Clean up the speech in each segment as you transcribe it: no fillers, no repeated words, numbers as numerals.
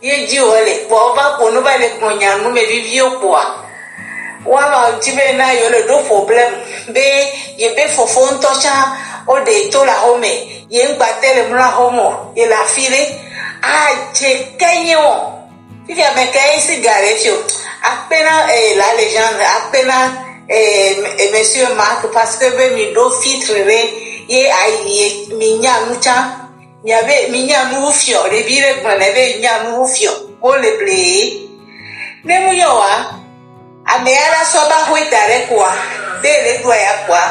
ye ji ole po ba ko no ba le ko nya no me vivi o po wa ma ti be na yo le do problem be ye be fofo ntocha o de to la home ye ngba tele mu la homo ye la file a je kenyo fi me kai sigare fio appena la légende appena monsieur Marc parce que be mi do filtre ye ai mi nya mucha Yabe minya mufio le bire gbana be nya mufio o le ble ne mu yo wa ame ala so ba ho dare kwa de le do ya kwa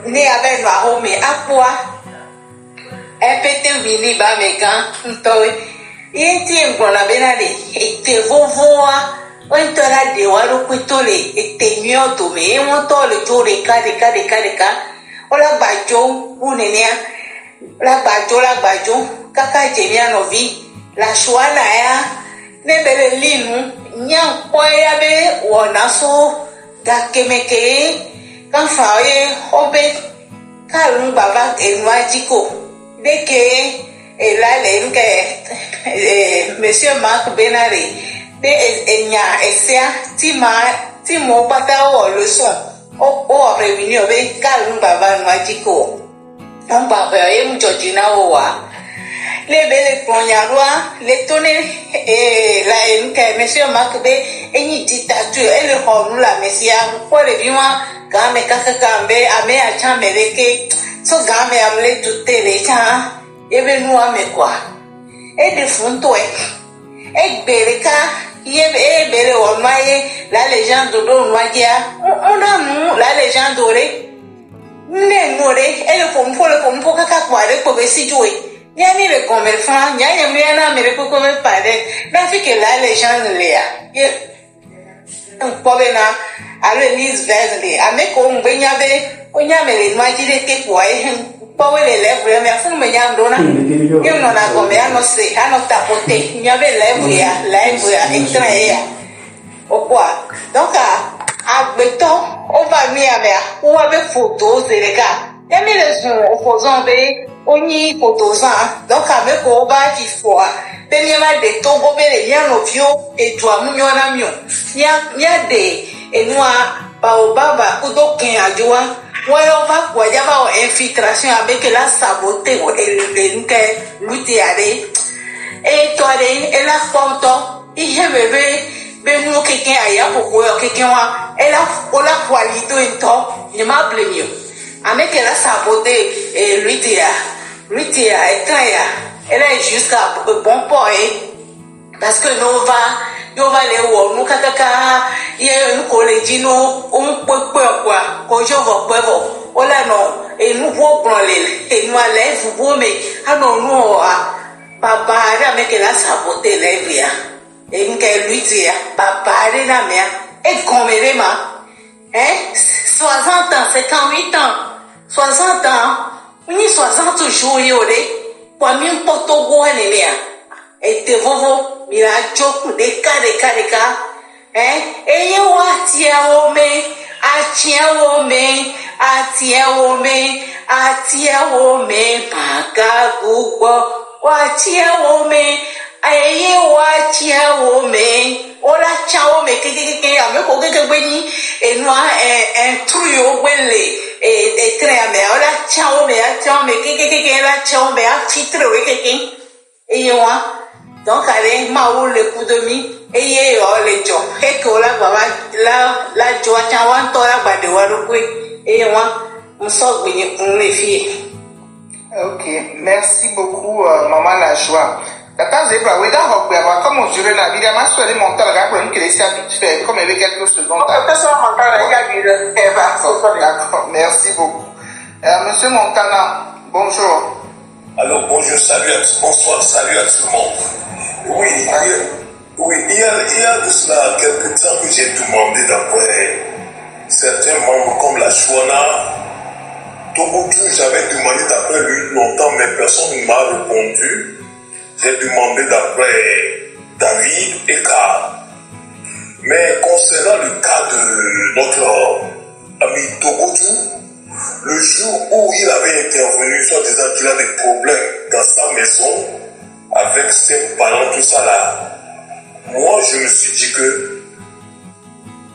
ni abe no ho me akwa epete wi ni ba me kan nto yenti gbana be na de ete vovoa o nto la de wa ro ku to le ete mi o to me won to le to le ka o la gbajo unenia la gbajo kaka jemia novi la shwana ya nebele linu nyankwa ya be wona so da kemeke kan faye obe karun baba enwajiko deke elale nke monsieur Marc Benare be enya esia ti mo pata o le son o réunion be karun baba enwajiko on parle et Georgina Owa les belles ponyarwa les tonner et la nke monsieur Marc be eni dictature et le honu la messia pour le vivant game kakakambe ame acha meleke so game amle tutte le cha ebe nu ame kwa e de funto e bereka ye e bere o maye la légende do noadia on a nous la légende ore ne nore ele pompo kaka kware ko be sijoe yani le commerçant nyanya miana mere ko me pare na fike la légende le ya ye ko be na ale lis vesle ame ko ngbenya be onya mere no ajire ke ko e ko we le level me afu me nya ndona ye no na ko me ano se ano tapote nya be level ya extra ya okwa donc agbeto o va mi ame o wa be photos de ka emi le sun opposant be oni photos donc ame ko ba fi fo be mi ma de to go be le yan no vio e to amunyo na mio nya de enua ba o baba ku do ken ajowa won yo ba kwa ja ba o infiltration avec la saboter o le nke luti are e to are e la photo ihe bebe benu keke aya poko yo keke wa ela ola qualito ento ne ma blemio ameke la sabote lutia etaya ela jusqu'à bon point parce que no va le wo nu kakaka ye nu college no un pepe kwa ko jo vo pevo ola no enu bo bronle enu ale fu bo me ano no baba ara ameke la sabote levia nke lutia papare na mea e comere ma 60 ans 58 ans 60 ans ni 60 jours yore kwa mi poto go ne mea e te vovo mi la joku de ka e ye wa tia o me atia o me paga gugo wa tia o me aye wa chia wo me ola cha wo me kekeke ame ko keke gbe ni enua truyo gbele tre ame ola cha wo me kekeke la cha wo me a titre we keke eye wa donc ale ma wo le coup de mi eye o le jo e ko la baba la jo cha wa to la gba de wa ro pe eye wa mo so gbe ni kun le fi. OK, merci beaucoup maman la joie. Tata Zebra, oui, d'accord, comme on dirait la vie, ma soeur est montée à la gare, qu'elle essaie vite fait, comme elle avait quelques secondes. D'accord, merci beaucoup. Monsieur Montana, bonjour. Alors, bonjour, bonsoir, salut à tout le monde. Oui, il y a de cela quelques temps que j'ai demandé d'après certains membres comme la Chouana, Togotou, j'avais demandé d'après lui longtemps, mais personne ne m'a répondu. J'ai demandé d'après David et Karl. Mais concernant le cas de notre ami Togotou, le jour où il avait intervenu, soit disant qu'il a des problèmes dans sa maison avec ses parents, tout ça là. Moi, je me suis dit que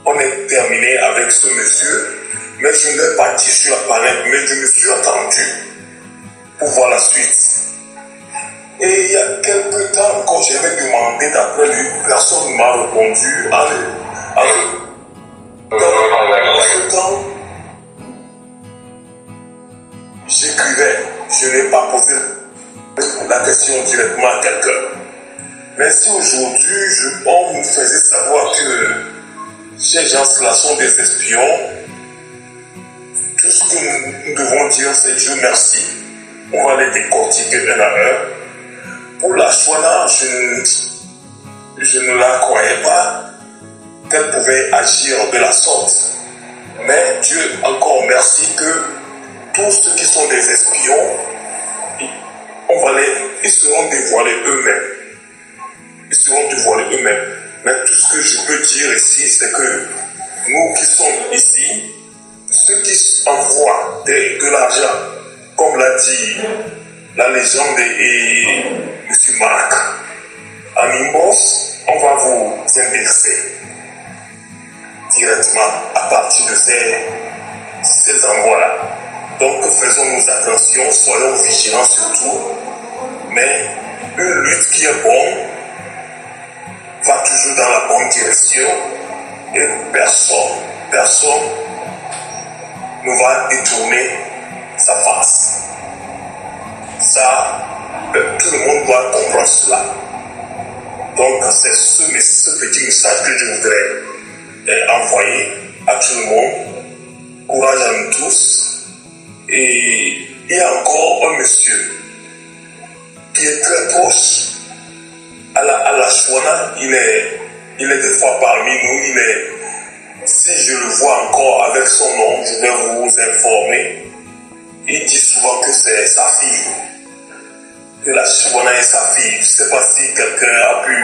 on est terminé avec ce monsieur, mais je ne l'ai pas dit sur la palette, mais je me suis attendu pour voir la suite. Et il y a quelques temps, quand j'avais demandé d'après lui, personne ne m'a répondu. Dans ce temps, j'écrivais, je n'ai pas posé la question directement à quelqu'un. Mais si aujourd'hui, on me faisait savoir que ces gens-là sont des espions, tout ce que nous devons dire, c'est Dieu merci. On va les décortiquer un à un. Pour la Chouana, je ne la croyais pas qu'elle pouvait agir de la sorte. Mais Dieu, encore merci que tous ceux qui sont des espions, ils seront dévoilés eux-mêmes. Ils seront dévoilés eux-mêmes. Mais tout ce que je peux dire ici, c'est que nous qui sommes ici, ceux qui envoient de l'argent, comme l'a dit la légende et M. Marc, en inbox, on va vous indexer directement à partir de ces envois-là. Donc faisons-nous attention, soyons vigilants surtout, mais une lutte qui est bonne va toujours dans la bonne direction et personne ne va détourner sa face. Ça, tout le monde doit comprendre cela. Donc c'est ce petit message que je voudrais envoyer à tout le monde. Courage à nous tous. Et il y a encore un monsieur qui est très proche à la Chouana. Il est des fois parmi nous. Si je le vois encore avec son nom, je vais vous informer. Il dit souvent que c'est sa fille. Que la Chouana est sa fille. Je ne sais pas si quelqu'un a pu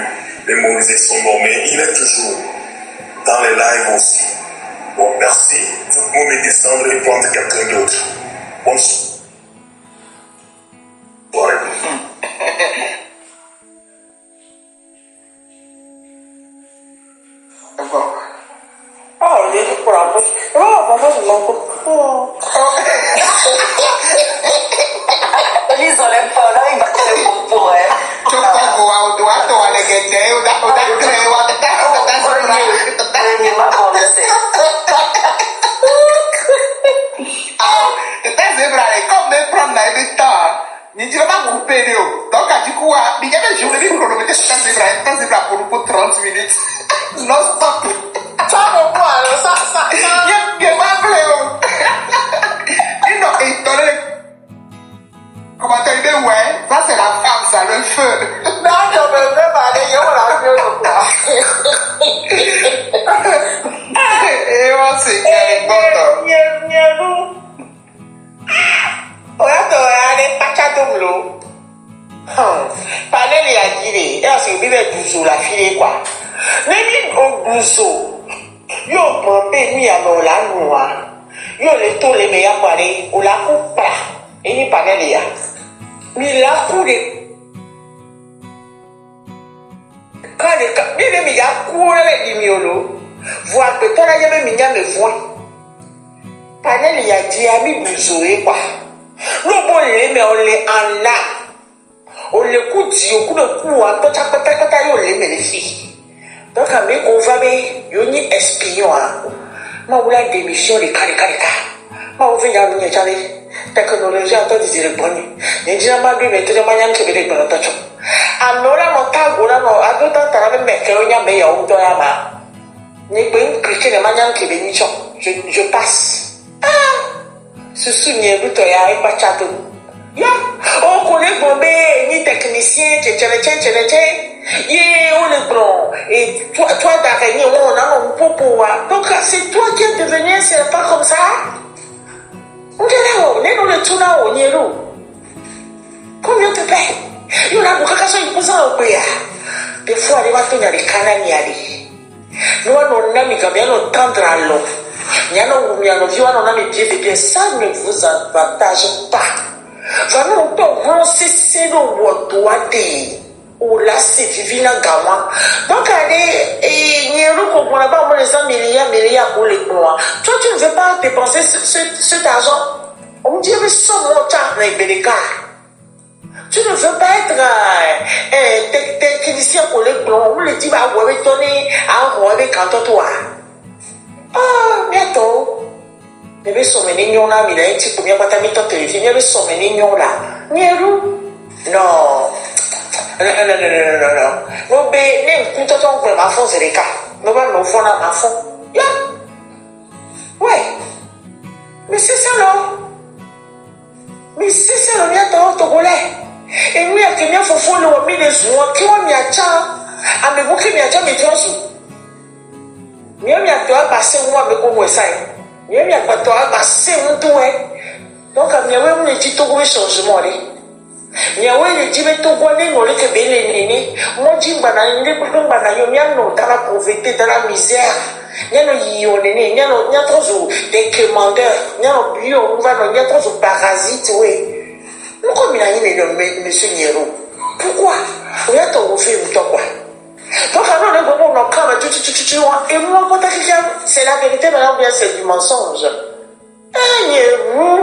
mémoriser son nom, mais il est toujours dans les lives aussi. Bon, merci. Vous pouvez descendre et prendre quelqu'un d'autre. Bonne soirée. Oh, il est pour la bouche. Oh, papa, je m'en coupe. Oh. Ils ont les parents, ils battent le coup pour elle. Tu peux voir au doigt, tu vas les guetter, ou ni ti ma vous payer donc à du coup il y avait journée pour le mettre sur zebra pour 30 minutes non stop ça me voit ça il y a pas bleu il non il donne comment tu dis ouais ça c'est la femme ça le feu non je me fais pas aller et on sait qu'il est bon Panel a dit, c'est bien douzo la fille quoi. Même au douzo, yo pompé mi à la noix, yo le to les meilleurs parés, ou la coupe pas, et ni panel ya. Mi la coupe quand les meilleurs courent les miolo, voir que toi là y avait minya me voix. Panel ya dit à mi douzo quoi. Le bon les mais on les en a. On le coup dit au coup de coup à toi ta yo les mais les filles. Donc à mes on va bien ni espion ma ou la démission les carré ma ou venir nous chaler technologie en temps de dire bon ni dit ma bi mais tout le maniam que be bon tacho anora no ta gora no adota ta na me ke onya me ya o do ya ma ni pe chrétien maniam que be ni cho je passe ce souvenir de toi ya pas chato ya on connaît bombé ni technicien on est grand et toi d'araignée on a un popo donc c'est toi qui es devenu c'est pas comme ça on est là on est dans le tout là on est là combien te paie il y a beaucoup de choses qui posent au pays des fois les bateaux n'y a des canaux n'y a des nous on a mis comme bien on tendre à l'eau il y a nos vieux on a mis bien ça ne vous avantage pas vraiment on peut cesser le doigt ou là c'est vivant dans gamin. Donc allez et il y a qu'on n'a pas les 100 milliards pour les mois. Toi tu ne veux pas dépenser cet argent. On me dit mais sans mon temps avec les gars. Tu ne veux pas être technicien pour les blonds. On me dit bah ouais mais donner à un avec quand toi. Ah bientôt. Maybe so many new na mi na ti ko mi apata mi to television. Maybe so many new la. Nieru. No. No. No be ne ku to ton gbe ma fon zereka. No ba no fon na ma fon. Ya. Ouais. Mais c'est ça non. Mais c'est ça le mia to togolais. Et nous ya ke mi fofo le mi le zuo ki wa mi acha. Ame bo ke mi acha mi transu. Mi to passer moi me ko mo sai. Il y a pas de temps, c'est un tout. Donc, il y a un petit changement. Il y a un petit peu de temps, moi, je dis, dans la pauvreté, dans la misère. Il y a trop de commandeurs, il y a trop de parasites. Pourquoi il y a monsieur Niero? Pourquoi? Il y a trop de quoi? Donc, alors, le moment où on crame, et moi, quand c'est la vérité, maintenant, bien, c'est du mensonge. Ah, non.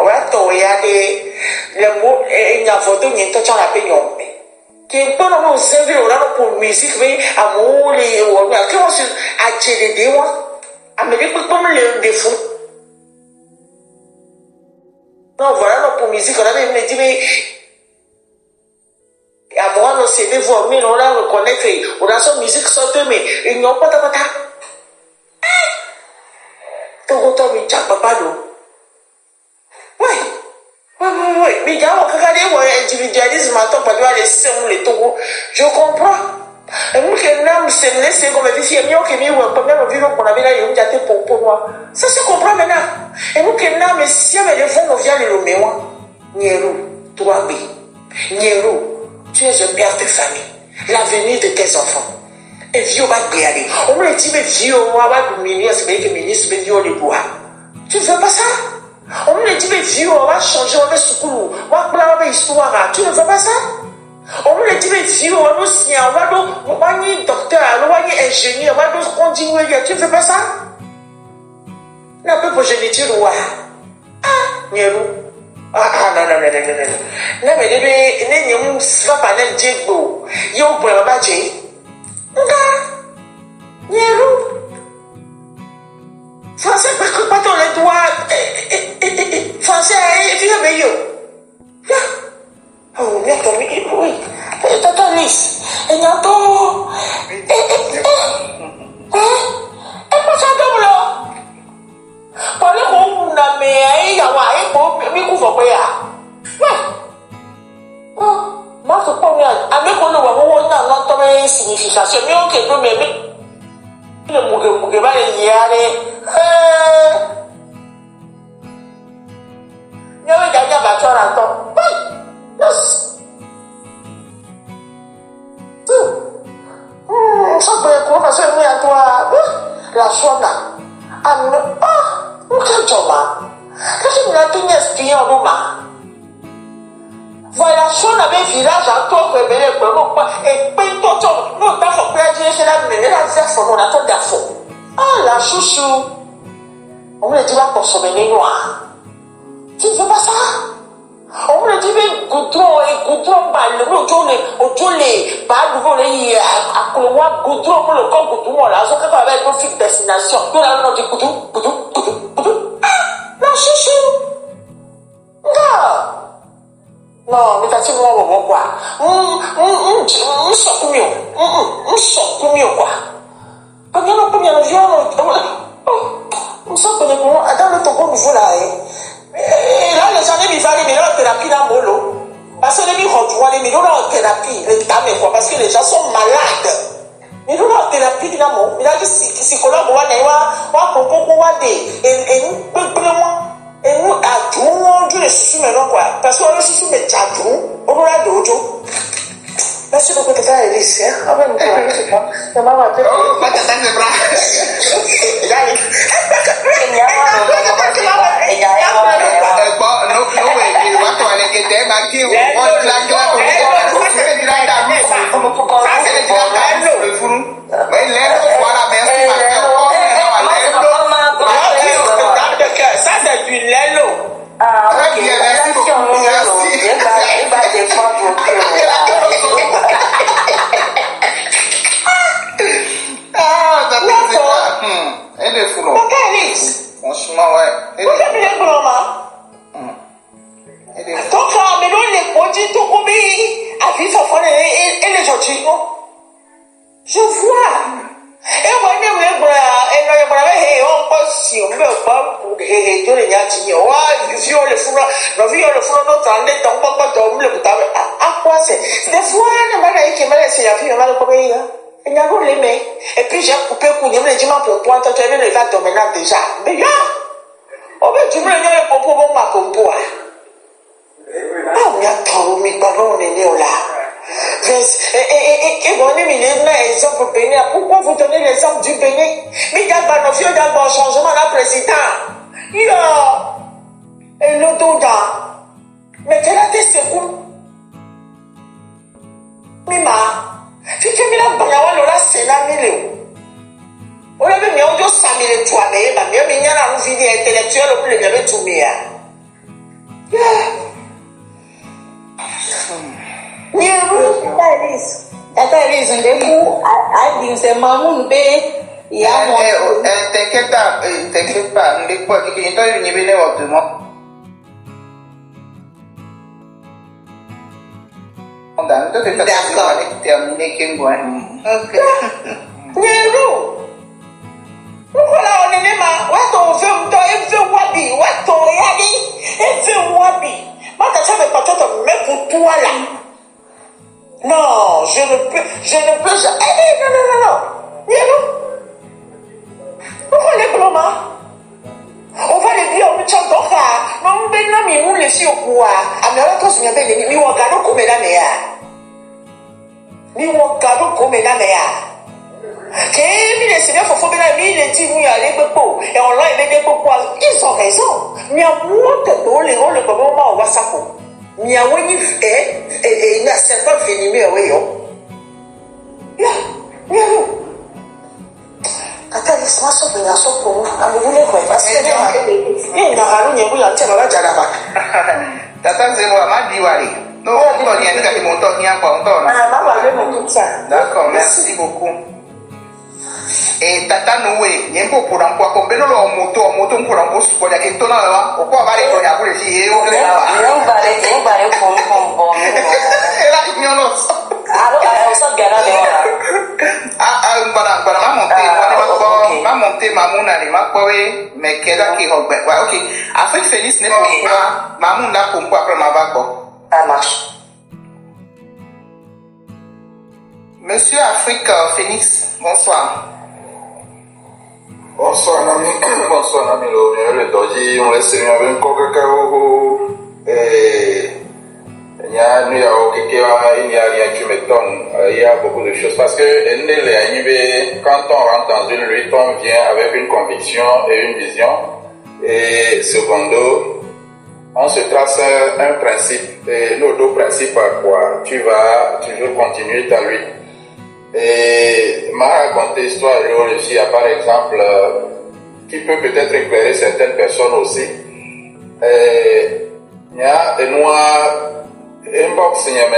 Ouais, toi, il y a des, le mot, il y a photo, il y a tout ça, la paix, qui est pas non, servir, on a pour musique, mais, amour, les, on a, comment c'est, à tirer des mois, à me dire, comme le défaut. Non, voilà, non, pour musique, on avait, me dit, mais, à moi, on s'est voir, mais on a reconnaît, on a son musique sortie, mais ils n'ont pas de pata. Togo, mais tu papa, non. Oui. Mais il y a un individualisme, attends, pas de laisser les Togo. Je comprends. Et moi, que l'âme s'est laissé comme une fille, mieux que mieux, ou comme un vivant qu'on avait là, il y a un pour moi. Ça se comprend maintenant. Et moi, que l'âme, si elle me défend, on vient le Roméo. Niero, toi, oui. Niero. Tu es un père de famille, l'avenir de tes enfants. Et vieux va aller. On me dit, mais vieux, on va le ministre, mais vieux les bois. Tu ne veux pas ça? On me dit, mais vieux, on va changer, on va secours, on va prendre l'histoire. Tu ne veux pas ça? On me dit, mais vieux, on va signer, on va y docteur, on va y ingénieur, on va continuer. Tu ne veux pas ça? La peu pour génétique, ah, Niero. Ah, non. Non, mais les gens va pas le dire, ils ont pris un badge. Niero. Français, pas ton les doigts. Français, viens, mais yo. Oh, bien, oui. T'as Nice. Et n'entends. Pas ça, double. Parlez qu'on a mais il y a un couvre quoi ouais moi je pas bien avec on va voir dans notre signification mais on peut même le mugue va y aller il y a un bateau là-dedans yes ça peut être parce que moi toi la soie là quel job qu'est-ce que tu n'as espion Roma voilà son avait village à toi que belle vraiment pas et peint ton non t'as faut pas dire c'est la mais la faire faut on attend d'affaires ah la chouchou on me dit va consommer les noirs tu ne veux pas ça on me dit mais goudron bah le autolé bah nouveau les à couloir goudron pour le corps goudron là ça quand avec une fille destination tout là on dit goudron la chouchou non mais t'as dit moi quoi sort mieux quoi combien de viande on sent que dans le Togo nouveau là et là les gens ils vont aller mais là thérapie dans molo parce que les gens vont aller mais là en thérapie les dames quoi parce que les gens sont malades mais là en thérapie dans molo mais là les psychologues va propos et nous à tout on dit sous maintenant quoi parce que on sous mais tchadou on va dojo merci beaucoup de faire les ici hein avant de c'est pas ça m'a pas t'attendre les bras no way, what to get them, I kill one, les sorties. Je vois. Et moi, je me dis, on passe si on veut pas pour les nyatini. Ouais, si on le fout, notre année, tant pas tomber le boutave. À quoi c'est? Des fois, on va aller qui m'a laissé la fille, on va le payer. Il n'y a pas l'aimé. Et puis, j'ai coupé pour dire, les dimanches pour pointer, tu as vu les gars de maintenant déjà. Mais là, on va tu veux le popo, bon, ma compo. Ah, on y a trop, mais pardon, on est né là. Et bon, il y a un exemple Bénin. Pourquoi vous donnez l'exemple du Bénin? Mais il y a un changement de président. Il y a un autre. Mais quel a été ce coup? Mima, si tu as mis la Sénat, on avait mis en dos 100 000 toi, mais il y a une vie intellectuelle au plus de tout mis. That is in the coup. I think c'est Mamoun B. T'inquiète pas, nous les quoi, qui est une événement autrement. D'accord. Terminé, ok. Pourquoi là on est même what on veut wabi, what on yadi, et veut wabi. Moi quand ça me parle de même pour toi là. Non, je ne peux jamais. Non. Pourquoi les blancs? On va les dire, on me tient donc à. Non, mais non, mais nous les filles au bois. Ah, mais on a tous bien fait, mais on garde comme la meilleure. Mais on garde comme la meilleure. Que les seigneurs faut bien la vie, les petits nous y aller beaucoup. Et on l'a aidé beaucoup. Ils ont raison. Mais à moi, que dans les rôles, le moment, on va s'appeler. Miaweni et na serpent venimeux aweyo. Ya. Ata lisma so bina so ko amubule ko parce que ni na haru nyebu ya ntema ba jaraba. Tata Zemo Amadi Wari. Non, on va rien dire que mon temps n'y a pas encore. Ah, maman, je me ça. D'accord, merci beaucoup. Et Tata Noué, il y a un peu pour l'emploi, comme ben on moto pour l'emploi, pour la question là, au quoi va les pour les filles, on les là. On va aller pour bon. Et là, il y en a. Alors, on s'en gagne là. Ma monté, Mamoun a les marques, mais qu'elle a qui robe. Ouais, ok. Afrique Félix n'est pas pour Mamoun là pour après ma vague. Ça marche. Monsieur Afrique Phoenix, bonsoir. Bonsoir, Nami. Bonsoir, Nami. Le doji, on laisse bien avec Coca-Cola. Il y a rien qui m'étonne. Il y a beaucoup de choses. Parce que quand on rentre dans une lutte, on vient avec une conviction et une vision. Et secondo, on se trace un principe. Et nos deux principes à quoi tu vas toujours continuer ta lutte. Et m'a raconté l'histoire géologie, par exemple, qui peut peut-être éclairer certaines personnes aussi. Il y a des noirs, inbox, il y a un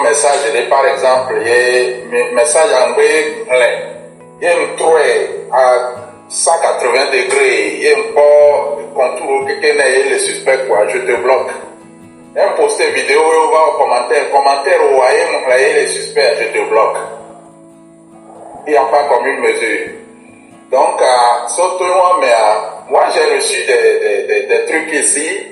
message, par exemple, il y a un message anglais, il y a un trait à 180 degrés, il y a un contour, quelqu'un est le suspect, quoi, je te bloque. Un poster vidéo, on va au commentaire, ou voyez les suspects, je te bloque. Il n'y a pas comme une mesure. Donc, surtout moi j'ai reçu des trucs ici,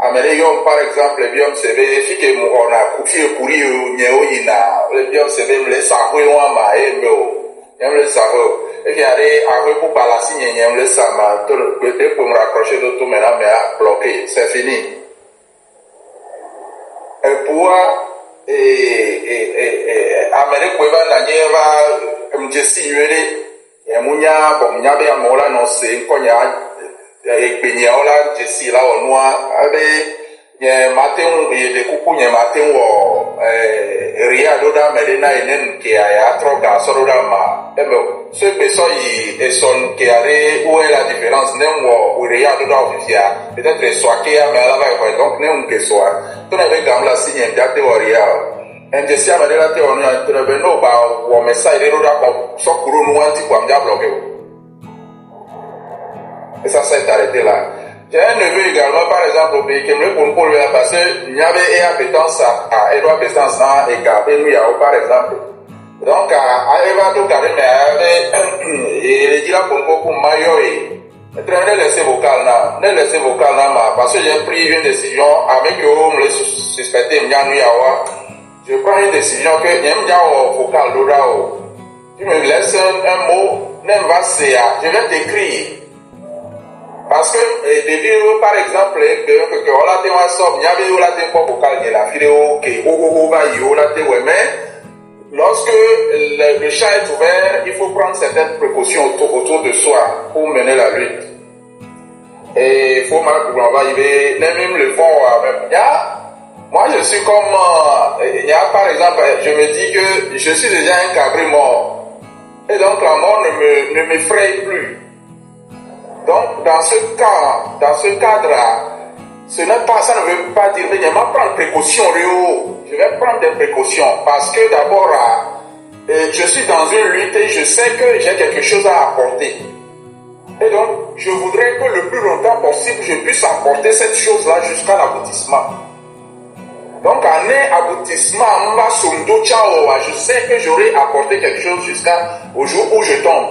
Américain, par exemple, le biome CV, si que on a coupé pour y le biome CV, me laisse à quoi le savoir. Et puis, aller pour balancer, me laisse à peut-être pour me raccrocher d'autres maintenant, mais à bloquer. C'est fini. Et pour, Amérique, va me dire si il y a bien mola non c'est quand et puis là Jessie là au noir avec matin et les coucou matin ou Ria Doda Medina et qui a trop garçon là ma ce personne ils sont qui allait où est la différence nem ou Ria Doda officiel peut-être soit qui a mais là va donc nem que soit tout avec gamla signe date Ria et Jessie a Medina te on a intervenu ba ou message de Doda comme so kuro nous anti quoi me bloqué. Et ça s'est arrêté là. J'ai un neveu également, par exemple, exemple, au pays, comme le pour le passer, il y avait appétence à Edouard Pestance et Gabé Miao, par exemple. Donc, elle va tout garder, mais il dit là pour Mayo et ne laisser vocal là, parce que j'ai pris une décision avec eux, me suspecter, je prends une décision que je vocal là, tu me laisses un mot, je vais t'écrire. Parce que, par exemple, que on a des WhatsApp, il y avait des vocal de la vidéo, mais lorsque le champ est ouvert, il faut prendre certaines précautions autour de soi pour mener la lutte. Et il faut même le fond, moi je suis comme, par exemple, je me dis que je suis déjà un cabri mort. Et donc la mort ne m'effraie plus. Donc, dans ce cadre-là, ça ne veut pas dire, mais je vais prendre précaution, je vais prendre des précautions, parce que d'abord, je suis dans une lutte et je sais que j'ai quelque chose à apporter. Et donc, je voudrais que le plus longtemps possible, je puisse apporter cette chose-là jusqu'à l'aboutissement. Donc, en aboutissement, je sais que j'aurai apporté quelque chose jusqu'au jour où je tombe.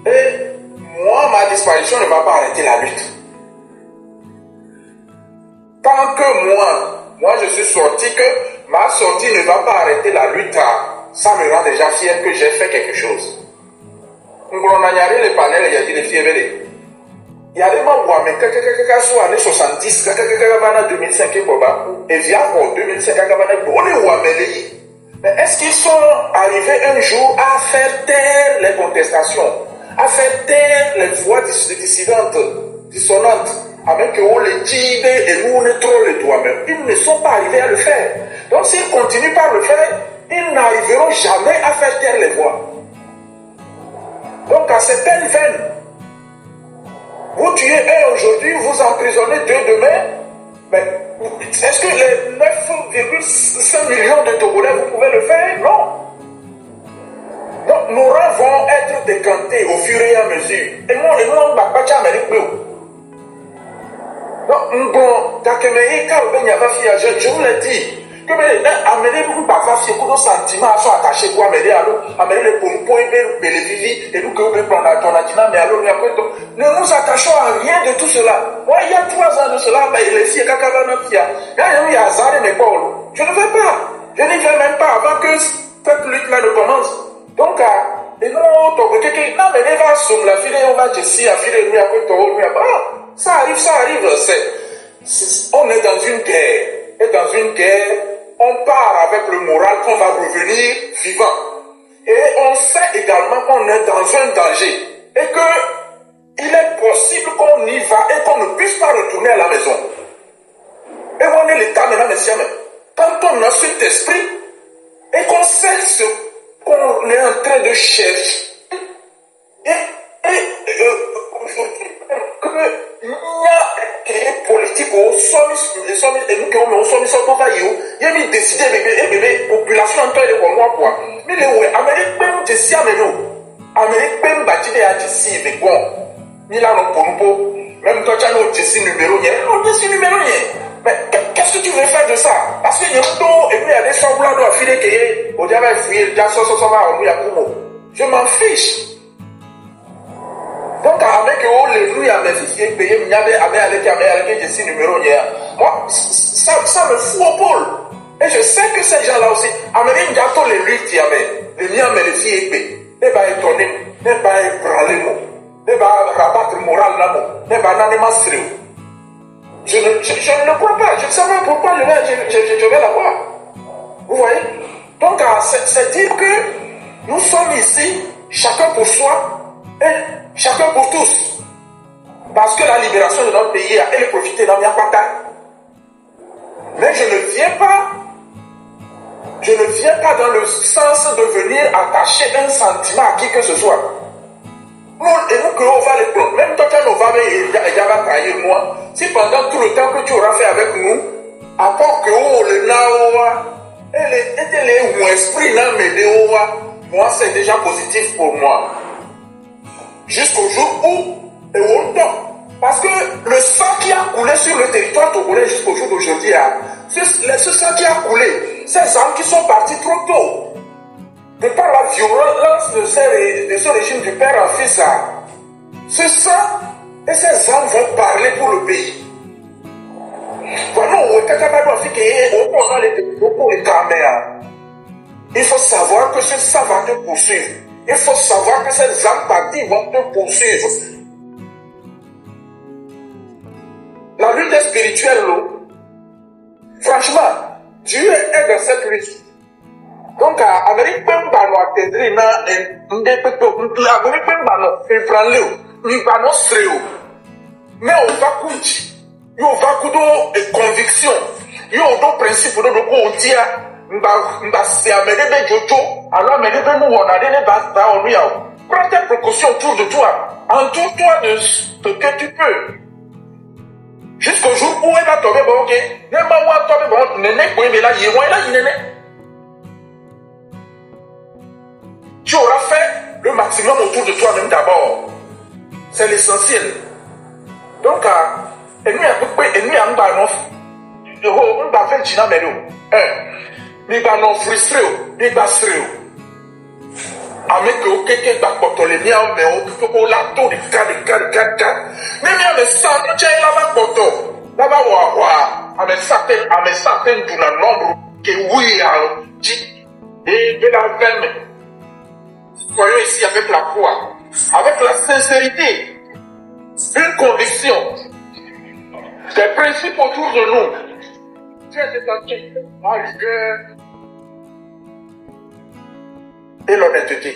Et moi, ma disparition ne va pas arrêter la lutte. Tant que moi je suis sorti, que ma sortie ne va pas arrêter la lutte, ça me rend déjà fier que j'ai fait quelque chose. Les panels, il y a dit les fiers. Il y a des membres, mais soit années 70, 2005, et via 2005, mais est-ce qu'ils sont arrivés un jour à faire taire les contestations, à faire taire les voix dissidentes, dissonantes, avec qu'on les dit et nous on est trop les doigts même. Ils ne sont pas arrivés à le faire. Donc s'ils continuent par le faire, ils n'arriveront jamais à faire taire les voix. Donc à certaines veines, vous tuez un aujourd'hui, vous emprisonnez deux demain, mais est-ce que les 9,5 millions de Togolais, vous pouvez le faire? Non. Donc nos rangs vont être décantés au fur et à mesure. Et nous, on ne va pas Amérique. Donc, bon, je vous l'ai dit, que Amérique ne va pas faire nos sentiments sont attachés pour Amérique. Amérique, les pompons, les vivis, et nous, que vous prendre ton attiment, mais alors, ne nous attachons à rien de tout cela. Moi, il y a 3 ans de cela, les filles, il y a hasard et mes pauvres. Je ne vais pas. Je n'y vais même pas avant que cette lutte-là ne commence. Donc, et nous, non, mais les va sur la file, on va jesser, la file, nous, à côté, ça arrive, on est dans une guerre. Et dans une guerre, on part avec le moral qu'on va revenir vivant. Et on sait également qu'on est dans un danger. Et que il est possible qu'on y va et qu'on ne puisse pas retourner à la maison. Et on est l'état maintenant, messieurs. Quand on a cet esprit et qu'on sait ce qu'on est en train de chercher, que il y a politique au sommet et nous qui on sommet ça pour faire il y a mis décider bébé population en temps de quoi mais les ouais Amérique même te si Amérique même bâti des ici mais bon ni là non pour même toi tu as notre décision numéro 1 on décision numéro 1 mais qu'est-ce que tu veux faire de ça parce que il y a et puis il y a des semblants à filer que au diable fouiller déjà ça va on lui a pour je m'en fiche. Donc, avec les loups à mes payés, il y avait avec je suis numéro 1. Moi, ça me fout au pôle. Et je sais que ces gens-là aussi, Amérique, gâteau les luttes, les miens, mais les filles, ne pas étonner, ne pas ébranler, ne pas rabattre le moral, ne pas n'animer sérieux. Je ne le crois pas, je ne sais pas pourquoi je vais la voir. Vous voyez? Donc, c'est dire que nous sommes ici, chacun pour soi, et chacun pour tous. Parce que la libération de notre pays, elle est profitée dans Miapata. Mais je ne viens pas dans le sens de venir attacher un sentiment à qui que ce soit. Nous, et nous, que on va les prendre. Même toi, tu vas va trahir moi. Si pendant tout le temps que tu auras fait avec nous, à part que le naoua, et les esprit n'a m'aider, moi, c'est déjà positif pour moi. Jusqu'au jour où, et où Parce que le sang qui a coulé sur le territoire togolais jusqu'au jour d'aujourd'hui, ce sang qui a coulé, ces hommes qui sont partis trop tôt, de par la violence de ce régime du père en fils, ce sang et ces hommes vont parler pour le pays. Voilà, il faut savoir que ce sang va te poursuivre. Il faut savoir que ces âmes parties vont te poursuivre. La lutte est spirituelle, franchement, Dieu est dans cette lutte. Donc, Amérique peut pas atteindre mais on va coucher. Il y a des convictions. Il y a des principes de l'autre. Prends tes précautions autour de toi. Entoure-toi de ce que tu peux. Jusqu'au jour où elle va tomber, ok. Tu auras fait le maximum autour de toi-même d'abord. C'est l'essentiel. Donc, soyons ici avec la foi, avec la sincérité, une conviction, des principes autour de nous. Dieu est entier, la rigueur et l'honnêteté.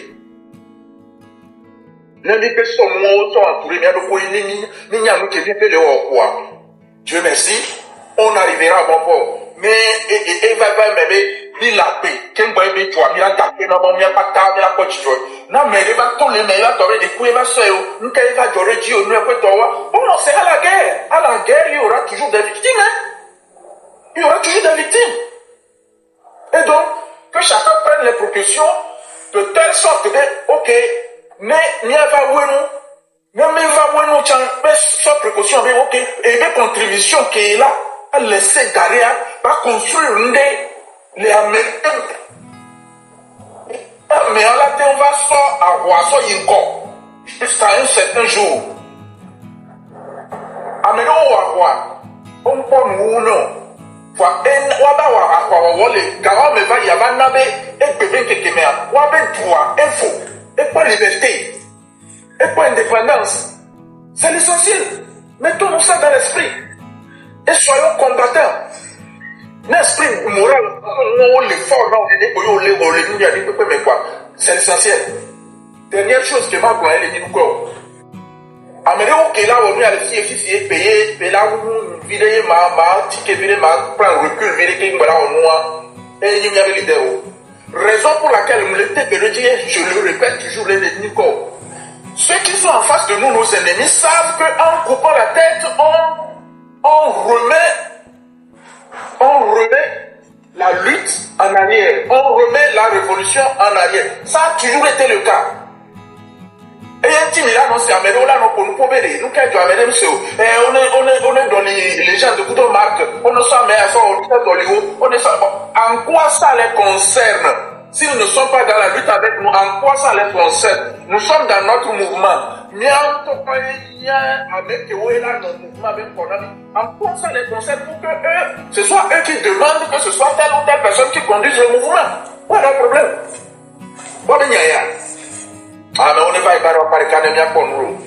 Dieu merci, on arrivera à bon port. Mais il va m'aimer. Il a paix. Quel boy be toi, il a tapé dans mon mien, pas tard, il a pas de joie. Non, mais il va tourner, mais il va tomber des coups, il va se, nous, quand il va durer, Dieu, nous, après toi, bon, non, c'est à la guerre. À la guerre, il y aura toujours des victimes, hein. Il y aura toujours des victimes. Et donc, que chacun prenne les précautions de telle sorte que, ok, mais, il va où nous, mais, il va où nous, tiens, mais, sans précaution, mais, ok, et des contributions qui est là, à laisser derrière, va construire une des, les Américains. Mais on va sortir à Roisseau Yinko jusqu'à un certain jour. Américain ou à quoi? On peut nous non. On va y avoir un bébé qui est mère. On va droit, info, et pas liberté, et pas indépendance. C'est l'essentiel. Mettons-nous ça dans l'esprit. Et soyons combattants. L'esprit moral, c'est l'essentiel. Dernière chose que ma grand-mère dit nous quoi. Américain qui est là où nous allons essayer de payer là où vider ma ticket vider ma prendre recul vider qui voilà au noir et il y avait l'idée. Raison pour laquelle nous l'étais de le dire, je le répète toujours les ennemis quoi. Ceux qui sont en face de nous, nos ennemis, savent qu'en coupant la tête, on remet la lutte en arrière. On remet la révolution en arrière. Ça a toujours été le cas. Et un petit là, non, c'est Améro, là, non, pour nous pomper, nous, quand tu as amené, monsieur, on est dans les gens de couteau marque, on ne s'en met à ça, on est dans les hauts, on est ça. En quoi ça les concerne? S'ils ne sont pas dans la lutte avec nous, en quoi ça les concerne? Nous sommes dans notre mouvement. En quoi ça les concerne pour que eux, ce soit eux qui demandent que ce soit telle ou telle personne qui conduise le mouvement? Voilà le problème. Ah, mais on ne va pas par l'économie pour nous.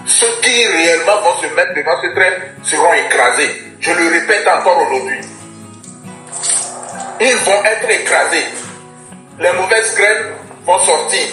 Ceux qui réellement vont se mettre devant ce train seront écrasés. Je le répète encore aujourd'hui. Ils vont être écrasés. Les mauvaises graines vont sortir.